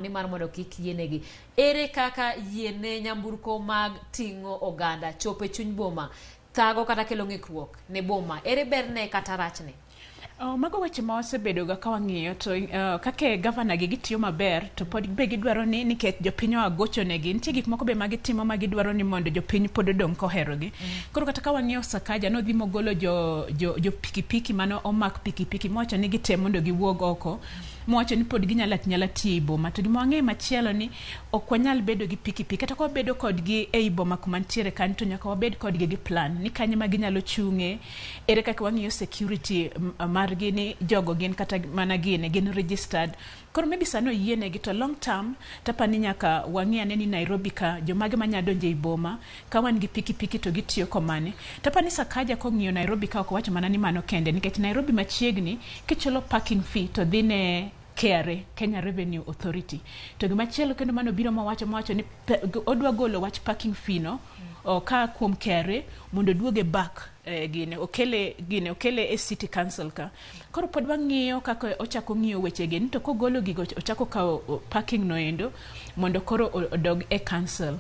ni mar mondo kik yienegi. Ere kaka yiene nyamburko mag ting'o oganda chope chuny boma thago kata kelo ng'ikruok ne boma? Ere berne kata rachne? Mago weche ma wasebedo ga ka wang'iyo to kake gavana gi gitiyo maber to pod be gidwaro ni nikech jopiny agocho negi nitie gik moko be magitimo ma gidwaro ni mondo jopiny pod odong koherogi. Koro kata ka wang'iyo Sakaja nodhi mogolo jo pikipiki mano omak pikipiki mowacho ni gitemo mondo giwuog oko, mowacho ni pod ginyala tiyo boma. To gima wang'eyo machielo ni ok wanyal bedo gi pikipiki kata ka wabedo kodgi ei boma kuma ntiere kanyo to nyaka wabed kodgi gi plan ni kanye ma ginyalo chung'e, ere kaka wang'iyo security margi ni jogo gin kata mana gin registered. Koro maybe sano yienegi to long term tapani nyaka wang'iyane ni Nairobi ka jomage manya donjo ei boma ka wan gi pikipiki to gitiyo komane. Tapani Sakaja kong'iyo Nairobi ka ok wacho mana ni mano kende nikech Nairobi machiegni kichulo parking fee to dhi ne KRA, Kenya Revenue Authority. To gimachielo kendo mano biro mawacho ni odwa golo wach parking fee no ka kuom KRA mondo duoge back okele e city council ka. Koro pod wang'iyo kaka ochako ng'iyo weche gini to kogolo gigo ochako kawo parking no endo mondo koro odog e council.